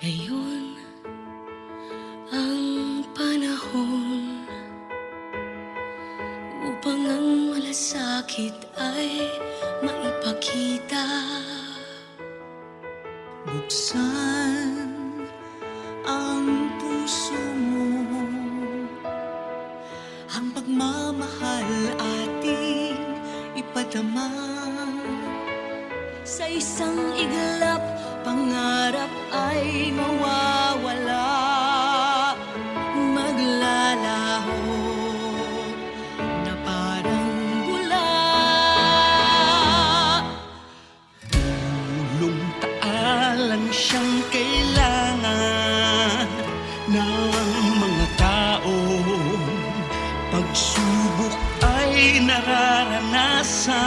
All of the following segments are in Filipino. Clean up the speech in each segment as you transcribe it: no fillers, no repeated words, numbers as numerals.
Ngayon ang panahon upang ang malasakit ay maipakita. Buksan ang puso mo, ang pagmamahal ating ipadama. Sa isang iglap, pangarap ay mawawala, maglalaho na parang bula. Tulong taalang siyang kailangan ng mga tao. Pagsubok ay nararanasan.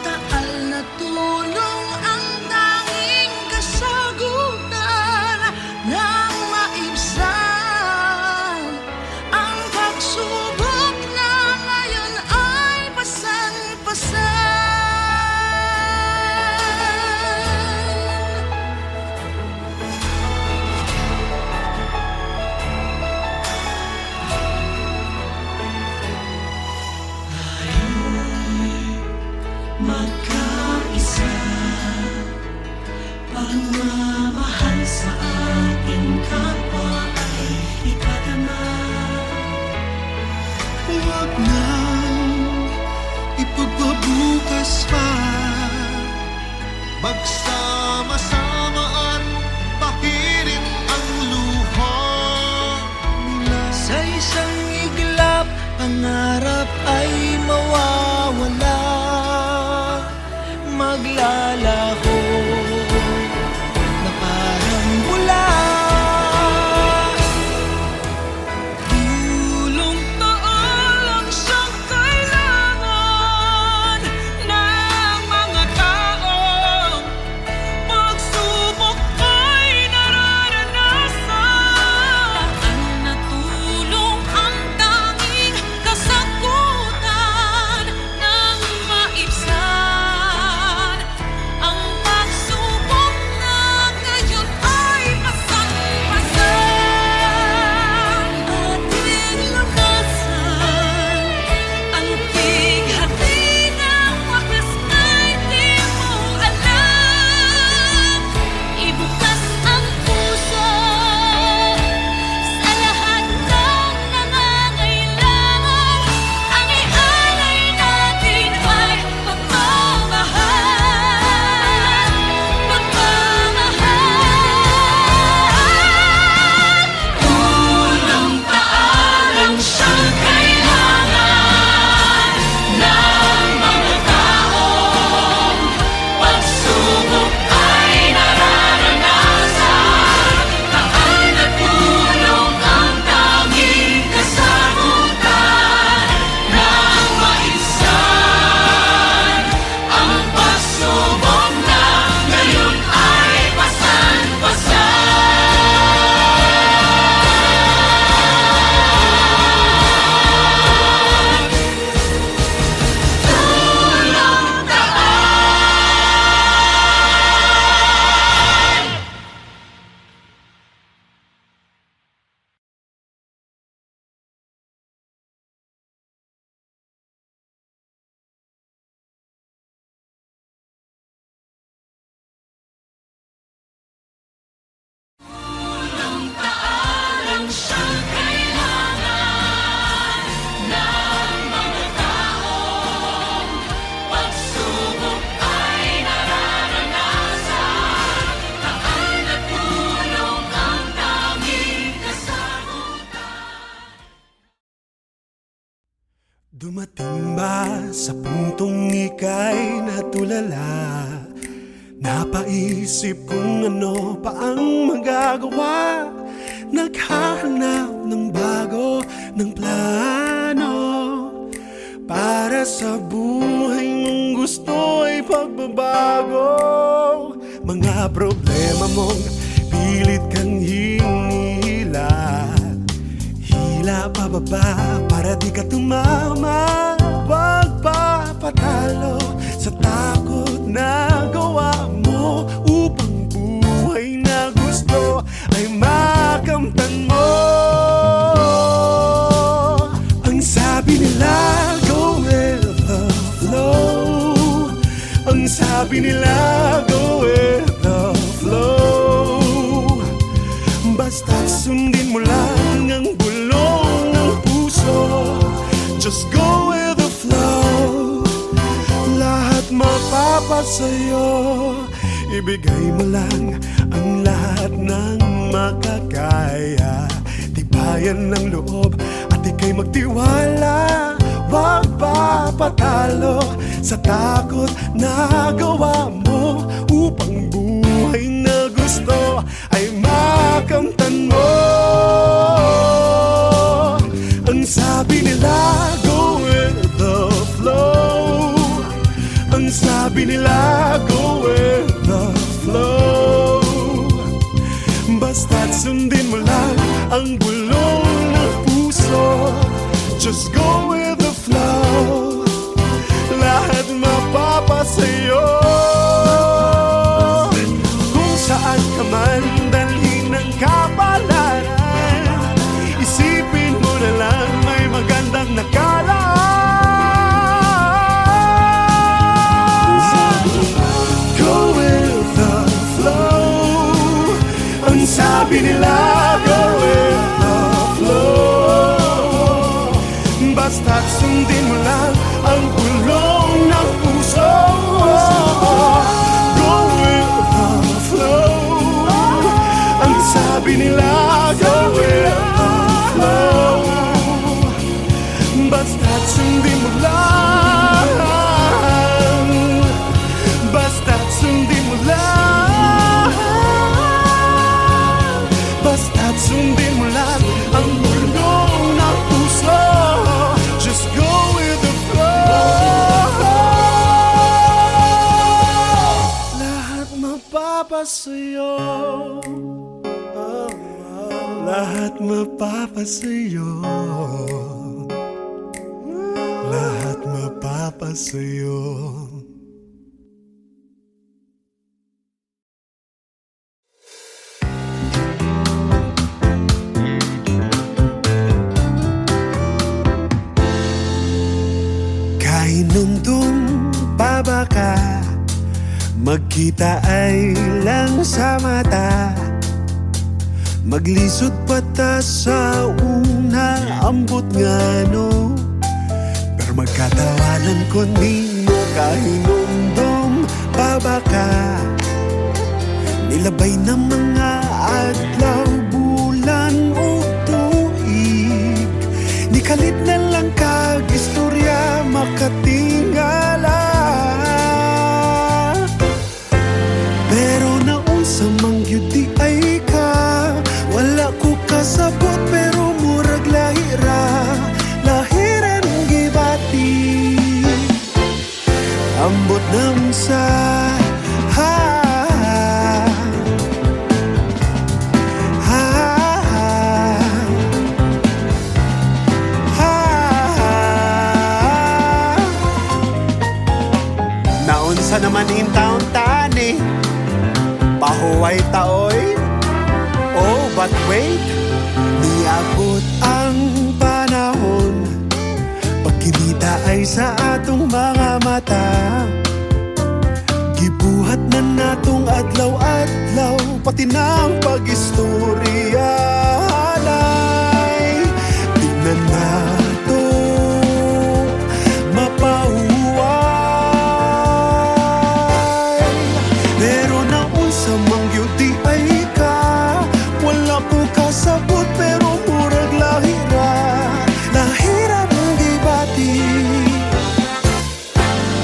Taal na tulong ang tanging kasagutan ng maibsan. Ang pagsubok na ngayon ay pasan-pasan. Magkaisa, pagmamahal sa ating kapwa ay ipadama. Huwag nang ipagpabukas pa, magsama-sama at pahirin ang luha nila. Sa isang iglap, pangarap ay mawawala, maglalaho na parang bula. Tulong taalang siyang kailangan ng mga tao. Pagsubok ay nararanasan. Taal na tulong ang tanging kasagutan ng maibsan. Ang pagsubok na ngayon ay pasan-pasan. Ating lumasan ang bighati ng wakas ay di mo alam. Ibukas ang puso sa lahat ng nangangailangan. Ang ialay natin ay pagmamahal. Tulong taalang siyang kailangan ng mga tao. Pagsubok ay nararanasan. Taal na tulong ang tanging kasagutan ng maibsan. Ang pagsubok na ngayon ay pasan-pasan. Tulong taalang siyang kailangan ng mga tao. Pagsubok ay nararanasan. Taal na tulong ang tanging kasagutan. Dumating ba sa puntong ika'y natulala? Napaisip kung ano pa ang magagawa. Naghahanap ng bago ng plano para sa buhay mong gusto ay pagbabago. Mga problema mong pilit kang hinihila, hila pababa para di ka tumama. Wag papatalo sa takot na gawa mo upang buhay na gusto Ang sabi nila, go with the flow. Basta't sundin mo lang ang bulong ng puso. Just go with the flow. Lahat mapapasayo. Ibigay mo lang ang lahat ng makakaya. Tibayan ng loob at ika'y magtiwala. Huwag papatalo sa takot na gawa mo, upang buhay na gusto ay makamtan mo. Ang sabi nila, go with the flow. Ang sabi nila, go with the flow. Basta't sundin mo lang ang bulong ng puso. Just go with the flow. Lahat mapapasayo. Kung saan ka man dalhin ng kapalaran, isipin mo na lang may magandang nakalaan. Go with the flow. Ang sabi nila, go with the flow. Basta't sundin mo lang ang bulong ng puso. Go with the flow. Ang sabi nila, go with the flow. Basta't sundin mo lang. Basta't sundin mo lang. Basta't sundin mo lang ang bulong ng puso. Just go with the flow. Lahat mapapasayo. Lahat mapapasayo. Lahat mapapasayo. Kainundong babaka, magkita ay lang sa mata. Maglisod patas sa una, ambot nga no. Pero magkatawanan ko ninyo, kainundong babaka. Nilabay ng mga adlaw, bulan o tuig. Nikalit na lang kag istorya makatingala. Pero naunsa mang yun di ay ka, wala ko kasabot pero murag lahira. Lahiran gibati, ambot nam sa naunsa naman in town tani, pahuway taoy. Oh, but wait, niabot ang panahon, pagkinita ay sa atong mga mata. Gibuhat na natong adlaw-adlaw, pati ng pag-istorya alay. Di na nato mapauway. Pero naunsa mang yun di ay ka, wala ko kasabot pero murag lahira. Lahira ng gibati,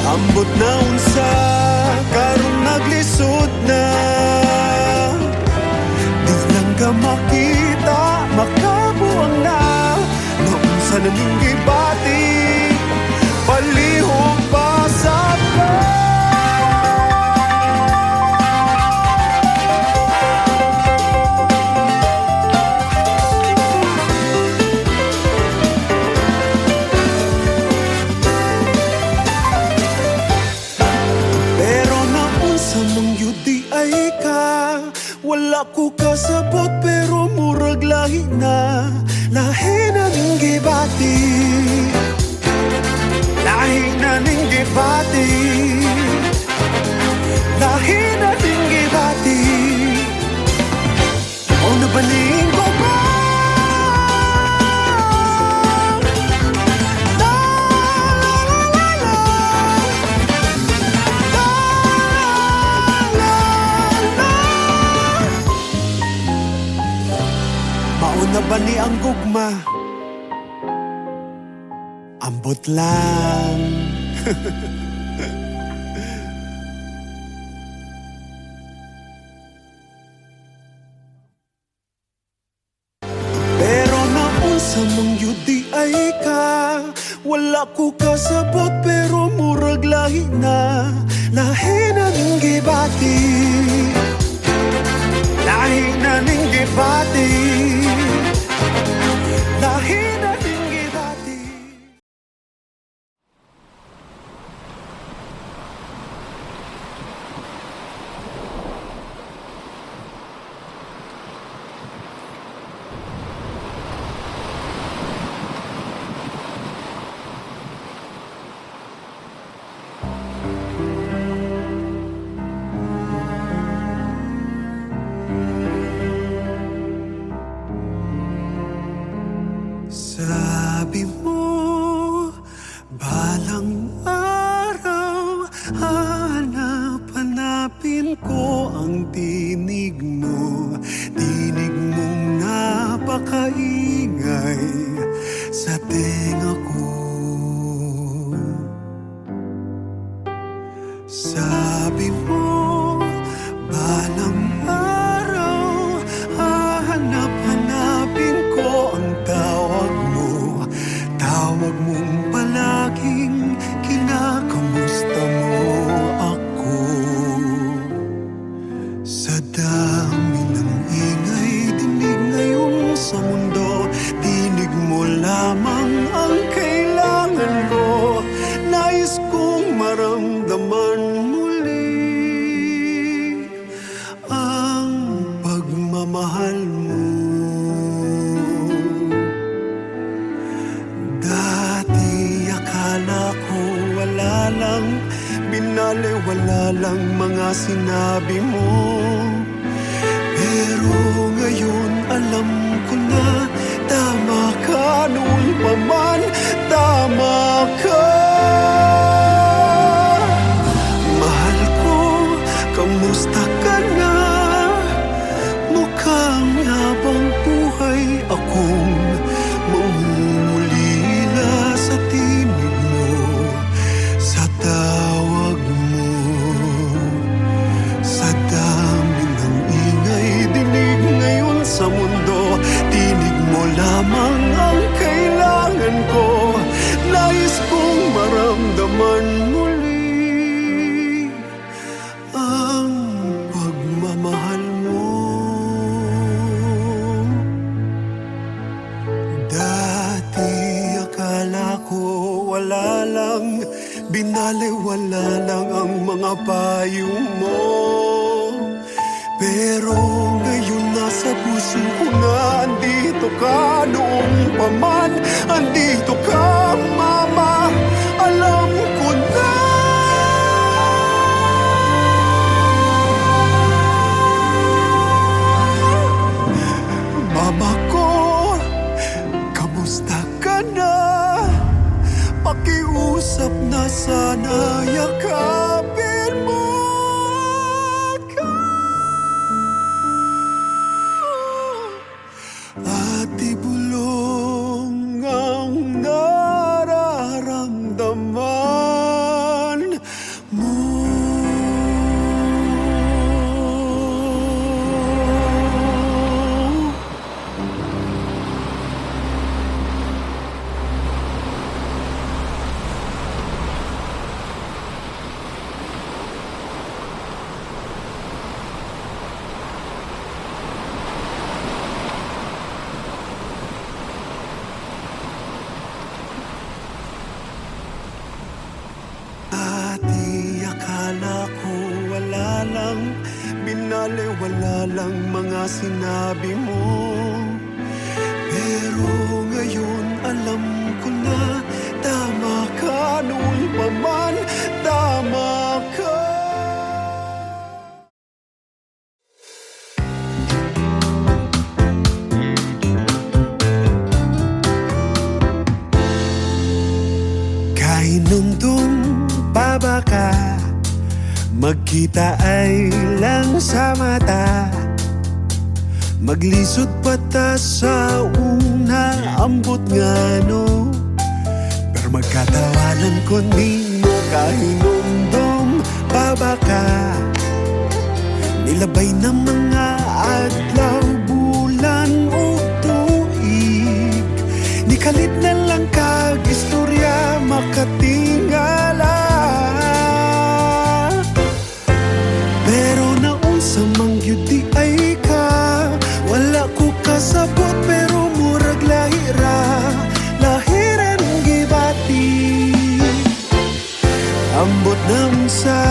ambot na unsa karong naglisod na. Di lang ka makita, makabuang na. Naunsa na ning gibati, palihog pa sa wala ko kasabot pero murag lahi na. Lahi na ning gibati, lahi na ning gibati. ang gugma, ambot lang. Pero naunsa mong yudi ay ka, wala ko kasabot pero murag lahi na. Lahi na ning gibati, lahi na ning gibati, lahi na ning gibati. Sabi mo, balang araw, hanap-hanapin ko ang tinig mo. Tinig mong napakaingay sa tenga ko. Sabi mo, balang araw, hahanap-hanapin ko ang tawag mo. Tawag mong palaging kinakamusta mo ako. Sa dami ng ingay, dinig ngayon sa mundo, tinig mo lamang ang kailangan ko. Nais kong maramdaman muli ang pagmamahal mo. Dati akala ko wala lang, binaliwala lang mga sinabi mo. Pero ngayon alam ko na, tama ka noon pa man, tama ka. Mahal ko, kamusta ka na? Mukhang habang buhay akong mangungulila sa tinig mo, sa tawag mo. Sa dami ng ingay, dinig ngayon sa mundo, tinig mo lamang ang kailangan ko. Nais kong maramdaman muli ang pagmamahal mo. Dati akala ko wala lang, binaliwala lang ang mga payo mo. Pero ngayon nasa puso ko na, andito ka noong pa man, andito ka mama, alam ko na. Mama ko, kamusta ka na? Pakiusap na sana, yakapin mo ako. At ibulong ang nararamdaman mo. Dati akala ko wala lang, binaliwala lang mga sinabi mo. Pero ngayon alam ko na, tama ka noon pa man, tama ka. Kainundong baba ka, magkita ay lang sa mata. Maglisod pa ta sa una, ambot nga no. Pero magkatawanan ko nimo kahinumdum pa ba ka? Nilabay na mga adlaw, bulan o tuig. Nikalit na lang kag istorya makatingala. Pero naunsa mang gyud di ay ka, wala ko kasabot pero murag lahira. Lahiran gibati, ambot nam sa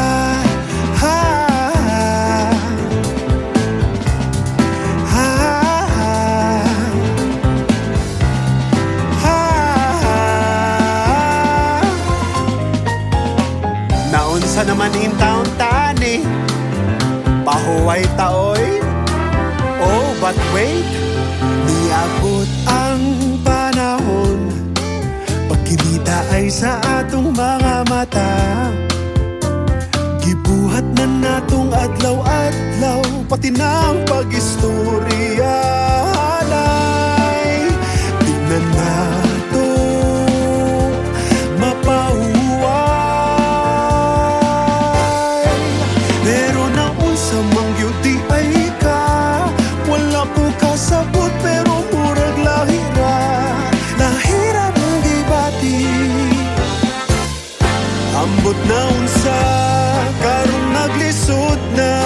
naunsa naman in taon tani, pahuway taoy. Oh, but wait, niabot ang panahon, pagkinita ay sa atong mga mata. Gibuhat na natong adlaw-adlaw, pati na ang pag-istorya alay. Di na nato mapauway. Pero naunsa mang gyud di ay ka, wala ko kasabot pero murag lahira. Lahira mong gibati, ambot na unsa karong naglisod na.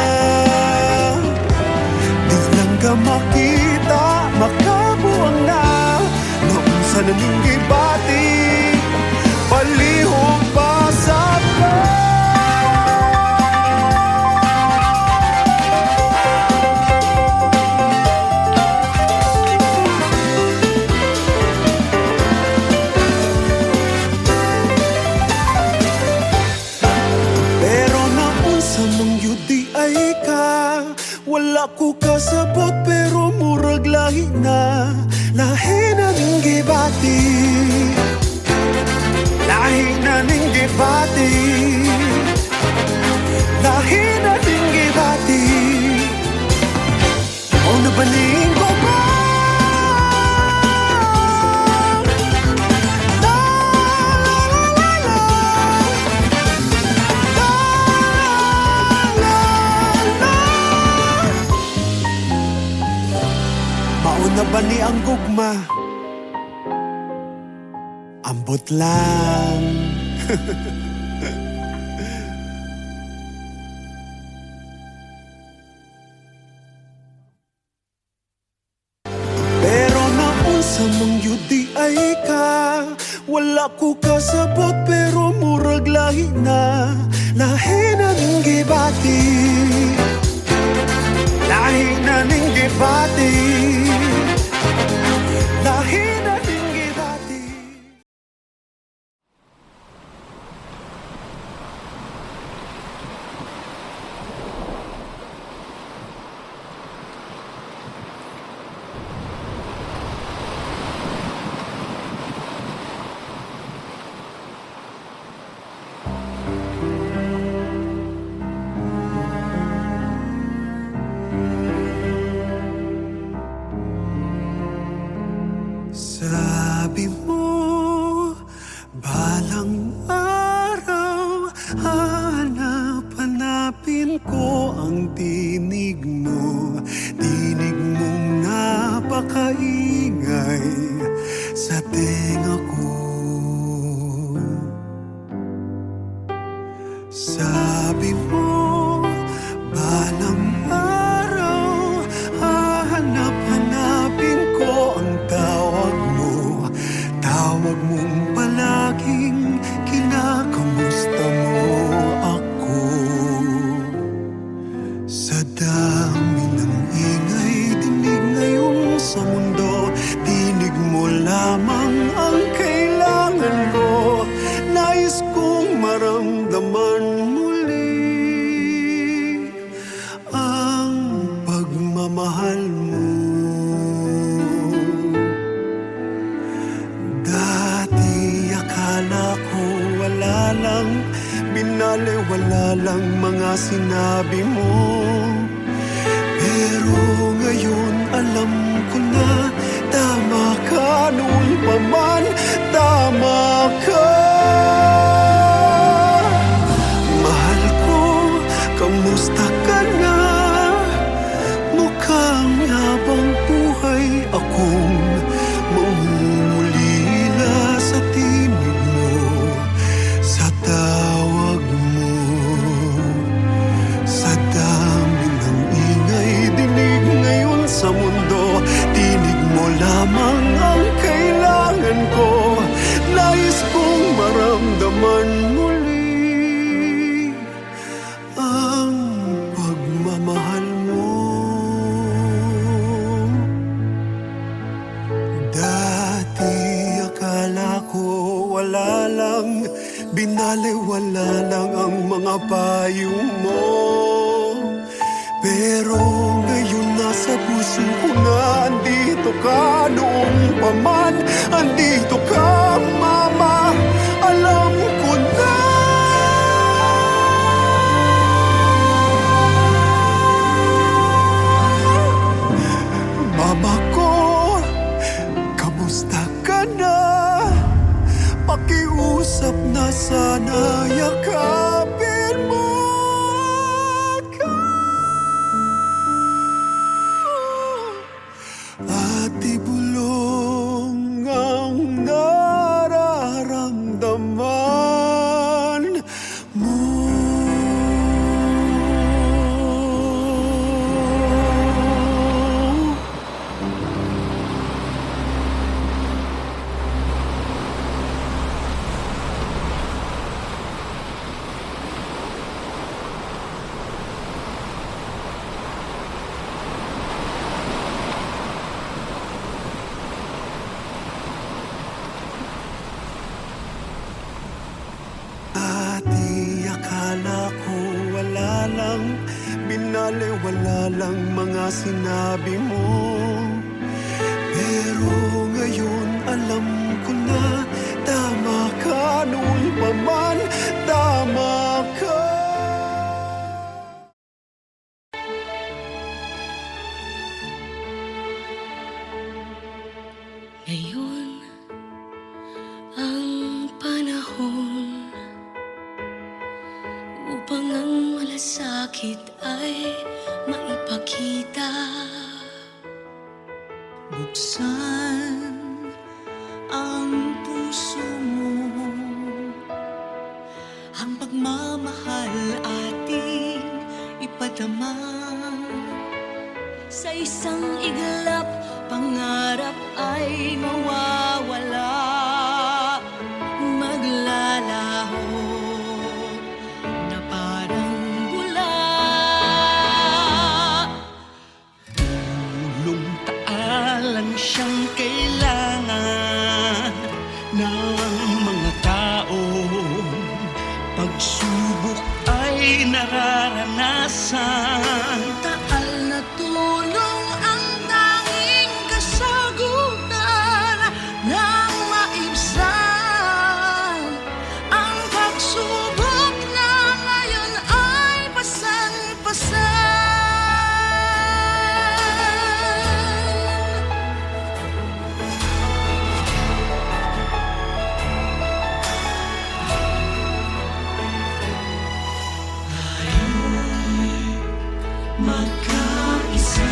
Di lang ka makita, makabuang na. Naunsa na ning gibati, palihog pa sa wala ko kasabot pero murag lahi na. Lahi na ning gibati, lahi na ning gibati, lahi na ning gibati. O nabaling ko ba? Mauna ba ni ang gugma? Ambot lang. Pero naunsa mang gyud di ay ka, wala ko kasabot pero murag lahi na. Lahi na ning gibati, lahi na ning gibati, lahi na ning gibati. Sabi mo, balang araw, hanap-hanapin ko ang tinig mo. Tinig mong napakaingay sa tenga ko. Sabi mo, balang araw, hanap-hanapin ko ang tawag mo. Tawag mong palaging kinakamusta mo ako. Sa dami ng ingay, dinig ngayon sa mundo, tinig mo lamang ang kailangan ko. Nais kong maramdaman muli ang pagmamahal mo. Binaliwala lang mga sinabi mo, Pero ngayon alam ko na tama ka noon pa man, tama ka. Mahal ko, kamusta ka na? Mukhang habang buhay akong mangungulila sa tinig mo, sa tawag mo. Sa dami ng ingay, dinig ngayon sa mundo, tinig mo lamang ang kailangan ko. Nais kong maramdaman muli ang pagmamahal mo. Dati akala ko wala lang, binaliwala lang ang mga payo mo. Pero ngayon nasa puso ko na, andito ka noong pa man, andito ka mama, alam ko na. Mama ko, kamusta ka na? Pakiusap na sana, yakapin mo ako. At ibulong ang nararamdaman mo. Dati akala ko wala lang, binaliwala lang mga sinabi mo. Pero ngayon alam ko na tama ka noon pa man, tama ka. Ngayon ang panahon upang ang malasakit ay maipakita. Buksan ang puso mo, ang pagmamahal ating ipadama. Sa isang iglap, pangarap ay mawawala, maglalaho na parang bula. Tulong taalang siyang kailangan ng mga tao. Pagsubok ay nararanasan. Taal na tulong ang tanging kasagutan ng maibsan. Ang pagsubok na ngayon ay pasan-pasan. Magkaisa,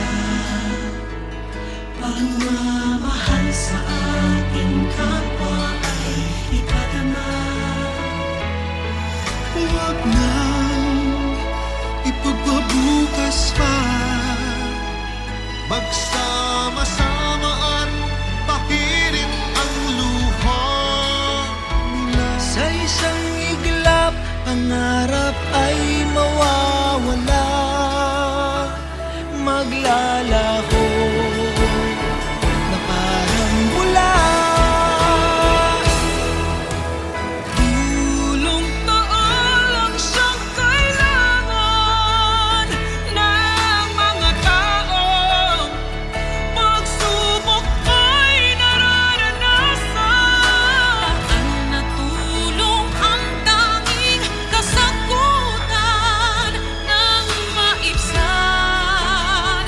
pagmamahal sa ating kapwa ay ipadama. Huwag nang ipagpabukas pa, magsama-sama at pakirin ang luha nila. Sa isang iglap, pangarap ay mawawala, maglalaho na parang bula. Tulong taalang siyang kailangan ng mga tao. Pagsubok ay nararanasan. Taal na tulong ang tanging kasagutan ng maibsan.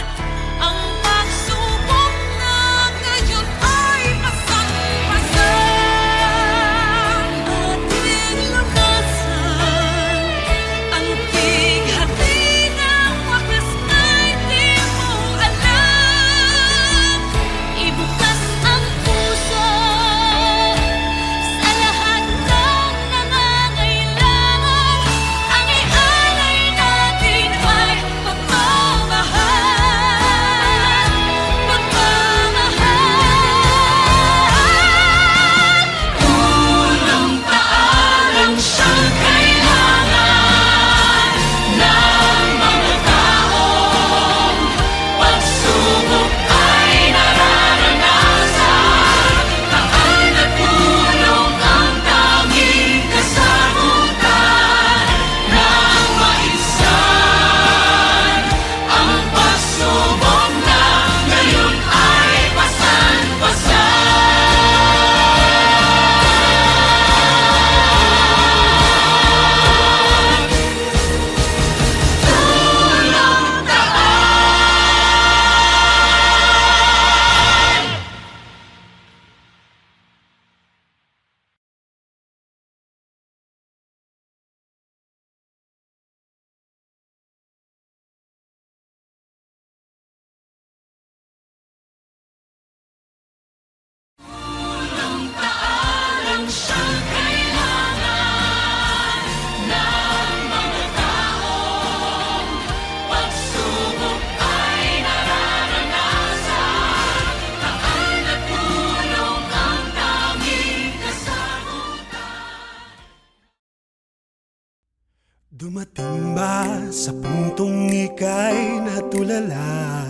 Dumating ba sa puntong ika'y natulala?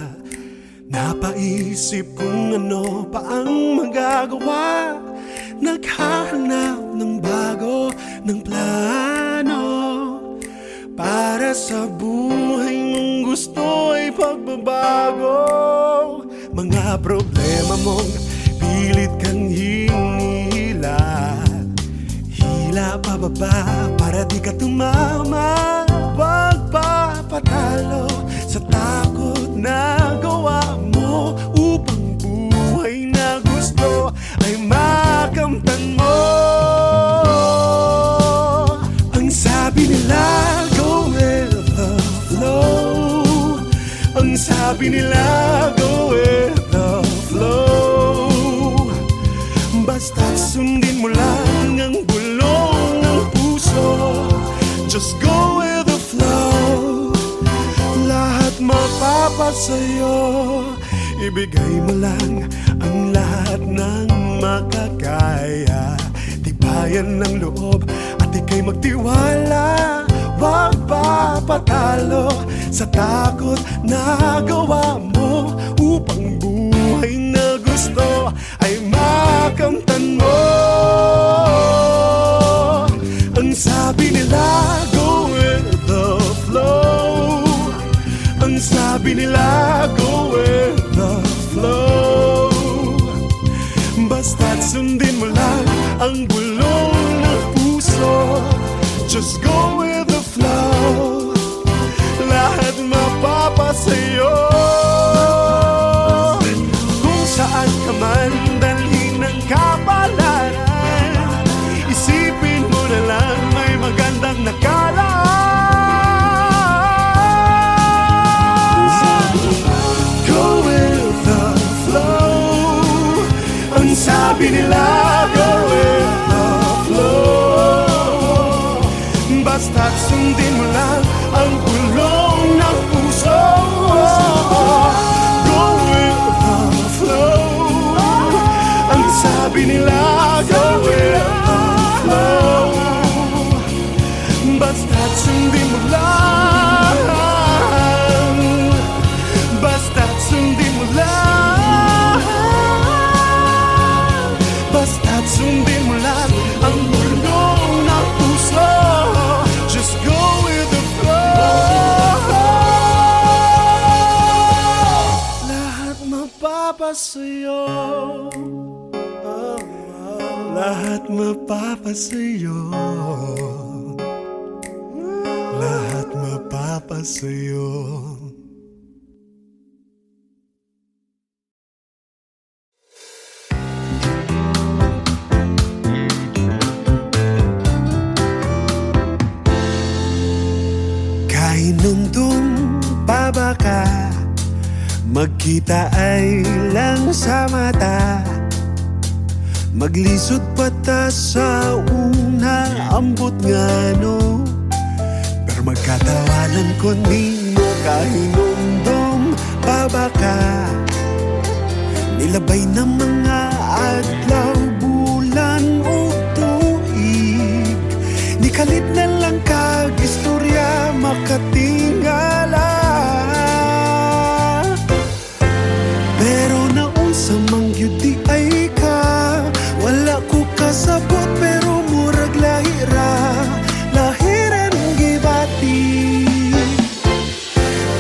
Napaisip kung ano pa ang magagawa. Naghahanap ng bago ng plano para sa buhay mong gusto ay pagbabago. Mga problema mong pilit kang hinihila, hila pababa para di ka tumama. Wag papatalo sa takot na gawa mo upang buhay na gusto ay makamtan mo. Ang sabi nila, go with the flow. Ang sabi nila, go with the flow. Basta't sundin mo lang ang bulong ng puso. Just go with the flow. Lahat mapapasayo. Ibigay mo lang ang lahat ng makakaya. Tibayan ng loob at ika'y magtiwala. Wag papatalo sa takot na gawa mo upang buhay na gusto ay makamtan mo. Ang sabi nila, go with the flow. Ang sabi nila, go with the flow. Basta't sundin mo lang ang bulong ng puso. Just go with the flow. Lahat mapapasayo. Kung saan ka man dalhin ng kapalaran, isipin mo na lang may magandang nakalaan. Go with the flow. Ang sabi nila, go with the flow. Basta't sundin mo lang ang bulong ng puso. Go with the flow. Ang sabi nila, go with the flow. Basta't sundin mo lang. Basta't sundin mo lang. Basta't sundin mo lang ang bulong ng puso. Just go with the flow. Lahat mapapasayo. Lahat mapapasayo. Lahat mapapasayo. Kainundong babaka, magkita ay lang sa mata. Maglisod pata sa una, ambot nga no. Pero magkatawanan ko ninyo kainundong babaka. Nilabay ng mga adlaw, bulan o tuig. Nikalit na lang kag istorya makatingala. Pero naunsa mang yun di ay ka. Wala ko kasabot pero murag lahira. Lahiran gibati.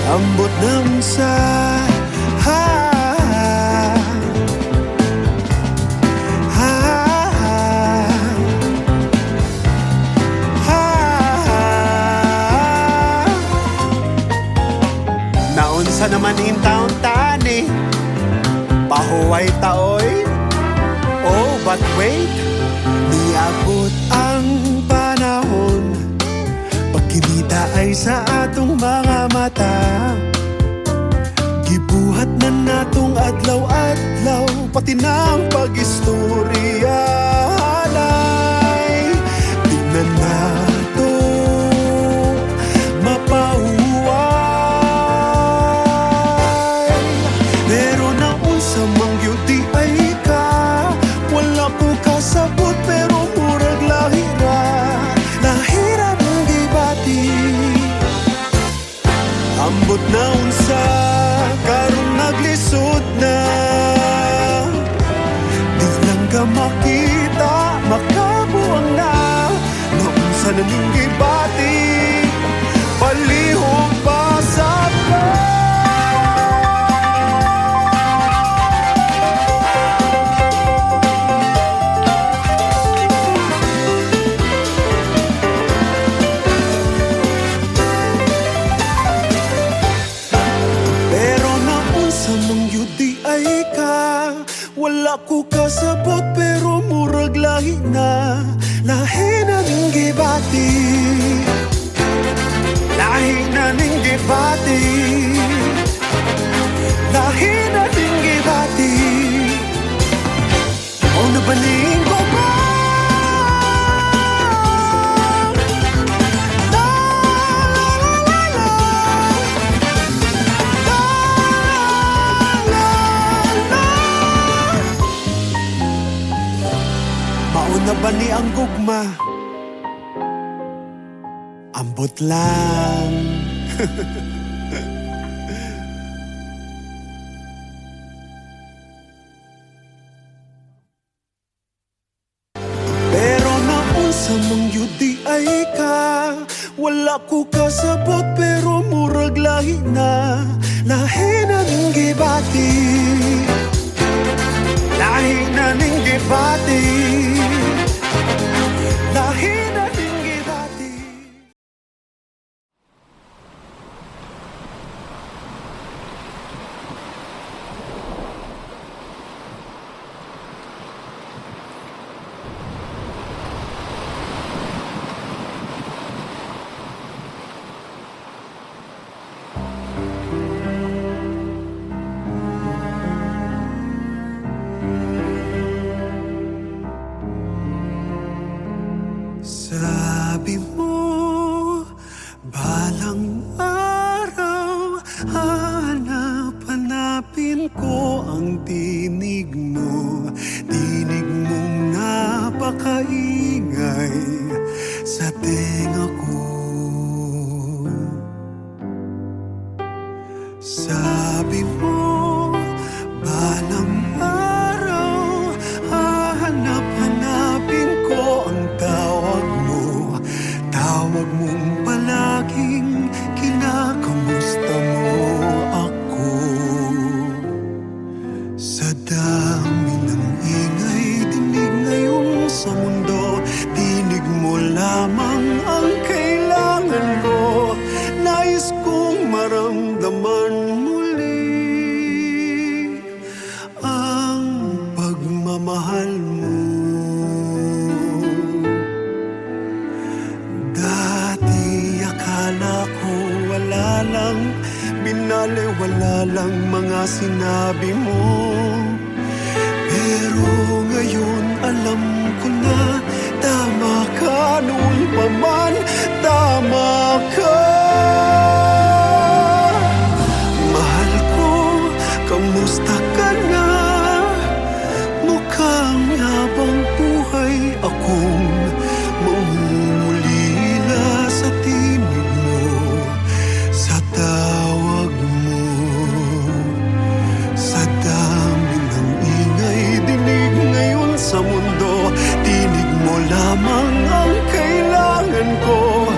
Ambot nam sa naunsa naman in town tani pahuway taoy. Oh, but wait, niabot ang panahon. Pagkinita ay sa atong mga mata. Gibuhat na natong adlaw-adlaw, pati ng pag-istorya alay. Di na nato mapauway. Pero naunsa mang yun di ay ka. Wala ko kasabot pero murag lahira. Lahira mong gibati. Wala ko kasabot pero murag lahi na ning gibati. Lahi na ning gibati. Lahi na ning gibati. O nabaling ko ba? Mauna ba ni ang gugma? Ambot lang. Pero naunsa mong yudi ay ka. Wala ko kasabot pero murag lahi na ning gibati. Lahi na ning gibati. Lahi na ning gibati. Sabi mo, balang araw, hanapin ko ang tinig mo. Tinig mong napakaingay sa tenga ko. Sabi mo, balang araw, hanapin ko ang tawag mo. Tawag mong palaging kinakamusta mo ako. Sa dami ng ingay, dinig ngayon sa mundo. Tinig mo lamang ang kailangan ko. Nais kong maramdaman muli ang pagmamahal mo. Dati akala ko wala lang, binaliwala lang mga sinabi mo. Pero ngayon alam ko na tama ka noon pa man, tama ka. Mahal ko, kamusta ka na? Mukhang habang buhay akong mangungulila sa tinig mo, sa tawag mo. Sa dami ng ingay, dinig ngayon sa mundo. Tinig mo lamang ang kailangan ko.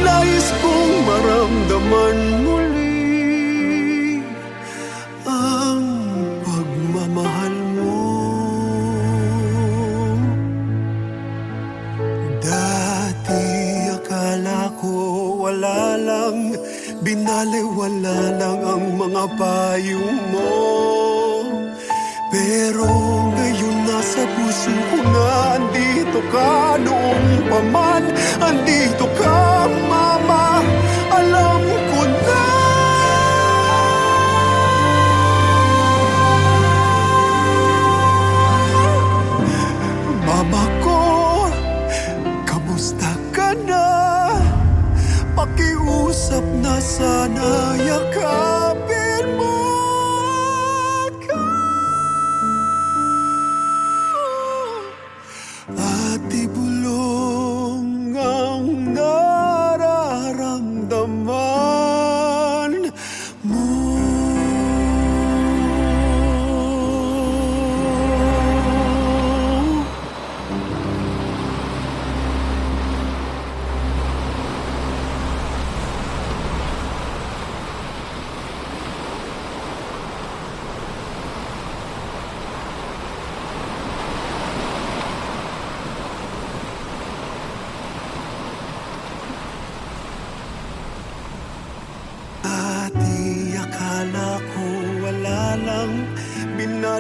Nais kong maramdaman muli ang pagmamahal mo. Dati akala ko wala lang, binaliwala lang ang mga payo mo. Pero ngayon nasa puso ko na, andito ka noong pa man, andito ka mama, alam ko na. Mama ko, kamusta ka na? Pakiusap na sana, yakapin mo ako. At ibulong ang nararamdaman mo.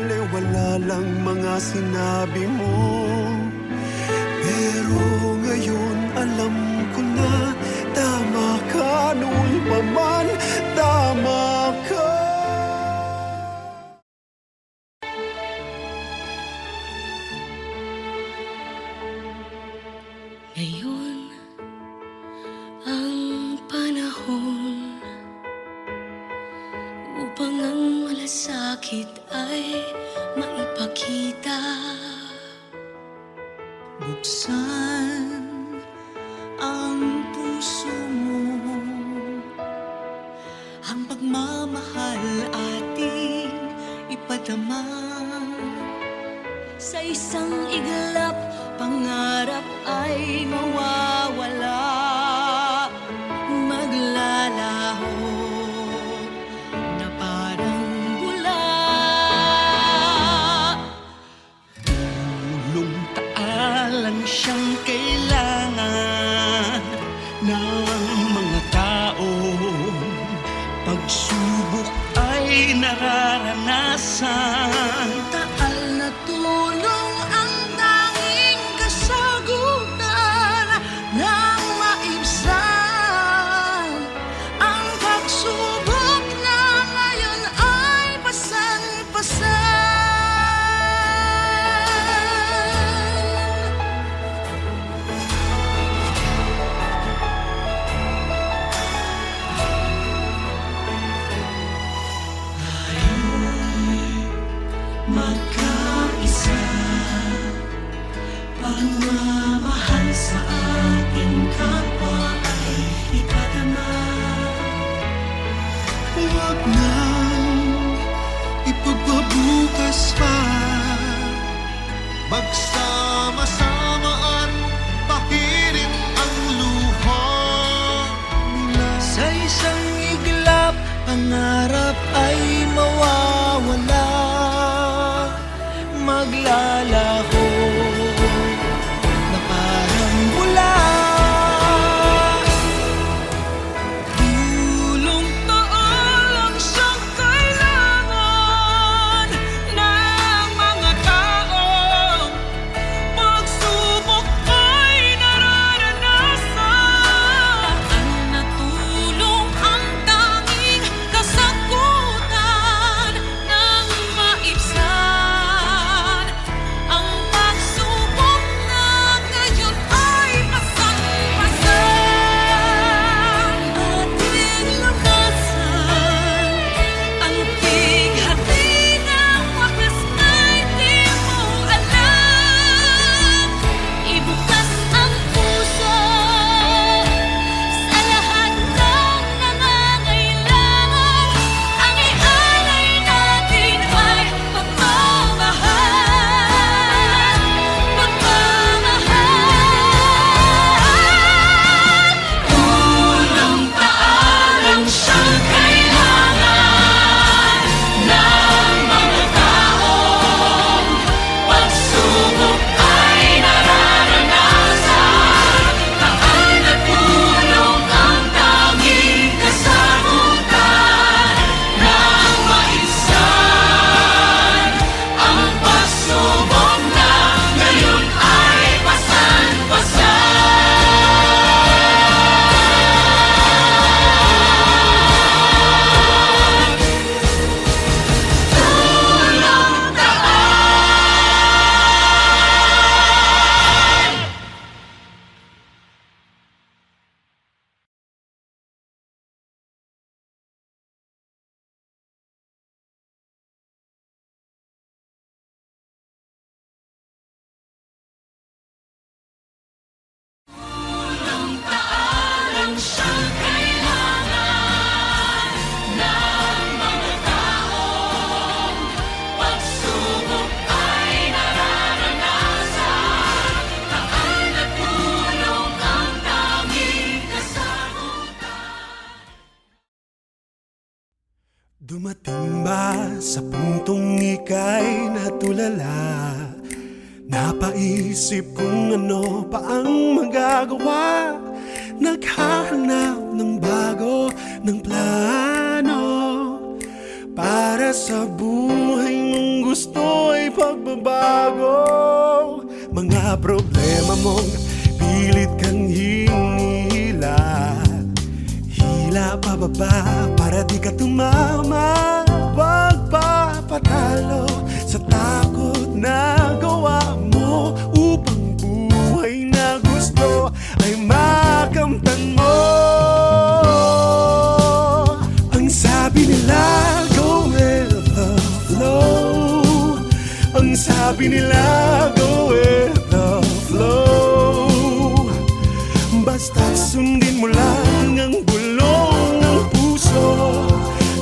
baliwala lang mga sinabi mo. Pero ngayon alam ko na tama ka noon pa man, tama ka. Ngayon ang panahon upang ang malasakit ay maipakita. Buksan ang puso mo, ang pagmamahal ating ipadama. Sa isang iglap, pangarap ay mawawala, maglalaho na parang bula. Tulong taalang siyang kailangan ng mga tao. Pagsubok ay nararanasan. Taal na tulong ang tanging kasagutan ng maibsan. Ang pagsubok na ngayon ay pasan-pasan. Magkaisa, pagmamahal sa ating kapwa ay ipadama. Huwag nang ipagpabukas pa, magsama-sama at pahirin ang luha nila. Sa isang iglap, pangarap ay mawawala, maglalaho na parang bula. Tulong taalang siyang kailangan ng mga tao. Pagsubok ay nararanasan. Taal na tulong ang tanging kasagutan ng maibsan. Ang pagsubok na ngayon ay pasan-pasan. Ating lumasan ang bighati ng wakas ay di mo alam. Ibukas ang puso sa lahat ng nangangailangan. Ang ialay natin ay pagmamahal, pagmamahal. Tulong taalang siyang kailangan ng mga tao. Pagsubok ay nararanasan. Taal na tulong ang tanging kasagutan ng maibsan. Ang pagsubok na ngayon ay pasan-pasan. Tulong taalang siyang kailangan ng mga tao. Pagsubok ay nararanasan. Taal na tulong ang tanging kasagutan. Dumating ba sa puntong ika'y natulala? Napaisip kung ano pa ang magagawa. Naghahanap ng bago ng plano para sa buhay mong gusto ay pagbabago. Mga problema mong pilit kang hinihila, hila pababa para di ka tumama. Pagpapatalo sa takot na gawa mo upang buhay na gusto ay makamtan mo. Ang sabi nila, go with the flow. Ang sabi nila, go with the flow. Basta't sundin mo lang ang bulong ng puso.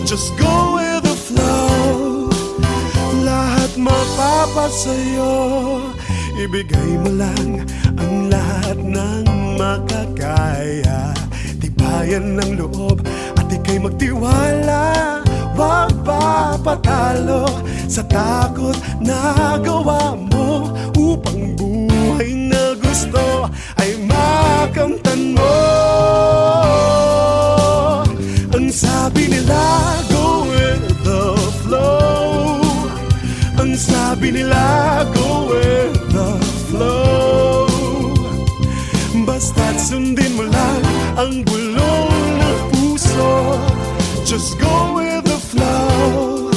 Just go with the flow. Lahat mapapasayo. Ibigay mo lang ang lahat ng makakaya. Tibayan ng loob at ika'y magtiwala. Huwag papatalo sa takot na gawa mo upang buhay na gusto ay makamtan mo. Ang sabi nila, go with the flow. Ang sabi nila, go with the flow. Basta't sundin mo lang ang bulong ng puso. Just go with the flow.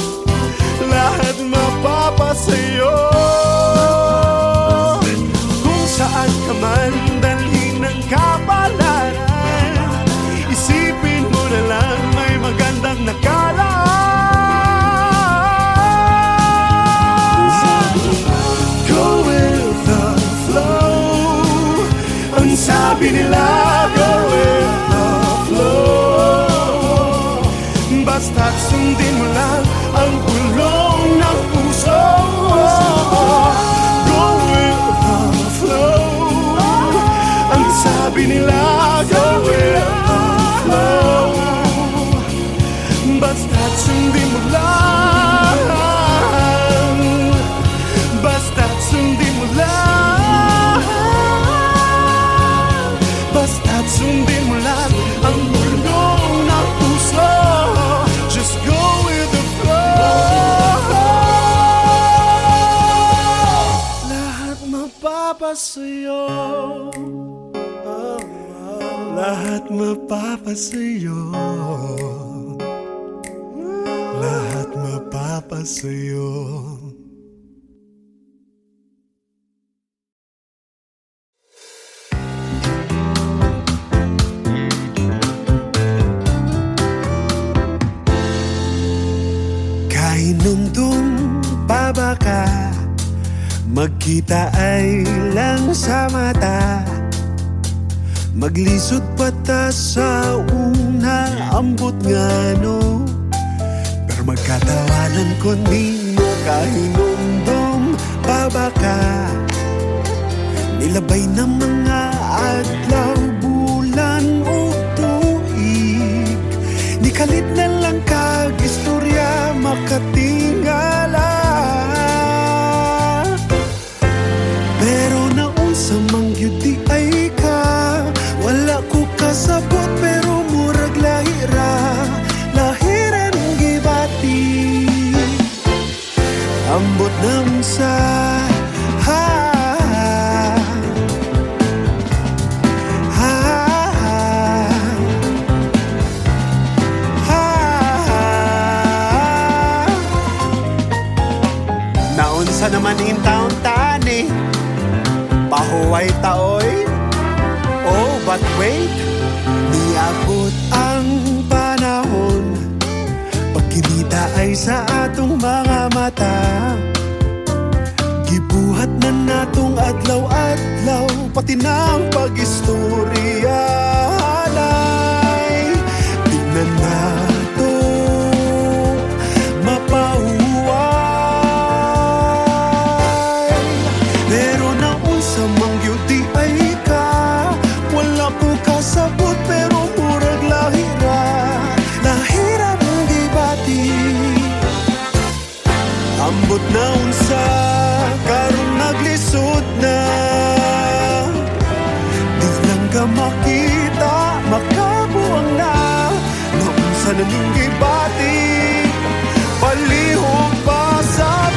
Lahat mapapasayo. Kung saan ka man dalhin ng kapalaran, isipin mo na lang may magandang nakalaan. Go with the flow. Ang sabi nila, go with the flow. Basta't sundin mo lang ang bulong ng puso. Go with the flow. Ang sabi nila, go with the flow. Basta't sundin mo lang. Basta't sundin mo lang. Basta't sundin mo lang ang bulong ng puso. Just go with the flow. Lahat mapapasayo. Lahat mapapasayo. Lahat mapapasayo. Kainundong babaka, magkita ay lang sa mata. Maglisod patas sa una, ambot nga no. Pero magkatawanan ko ninyo kahinumdum babaka. Nilabay ng mga adlaw, bulan o tuig. Nikalit na lang kag istorya makatingala. Pero naunsa mang yun di ay ka. Wala ko kasabot pero murag lahira. Lahiran gibati. Ambot nam sa ha. Naunsa naman in town tani. Pahuway taoy. Oh, but wait, niabot ang panahon. Pagkinita ay sa atong mga mata. Gibuhat na natong adlaw-adlaw, pati ng pag-istorya. Alay, tingnan nato mapahuway. Pero naunsa mang yun di ay ka. Wala ko kasabot pero murag lahira. Lahira mong gibati. Ambot na unsa karong naglisod na. Di lang ka makita, makabuang na. Naunsa na ning gibati. Palihog pa sa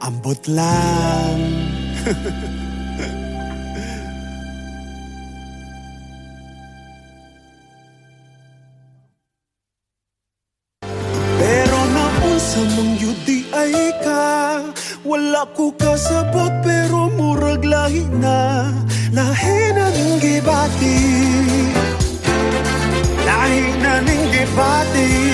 ambot lang. Pero naunsa mong yudi ay ka, wala ko kasabot pero murag lahi na. Lahi na ning gibati, lahi na ning gibati.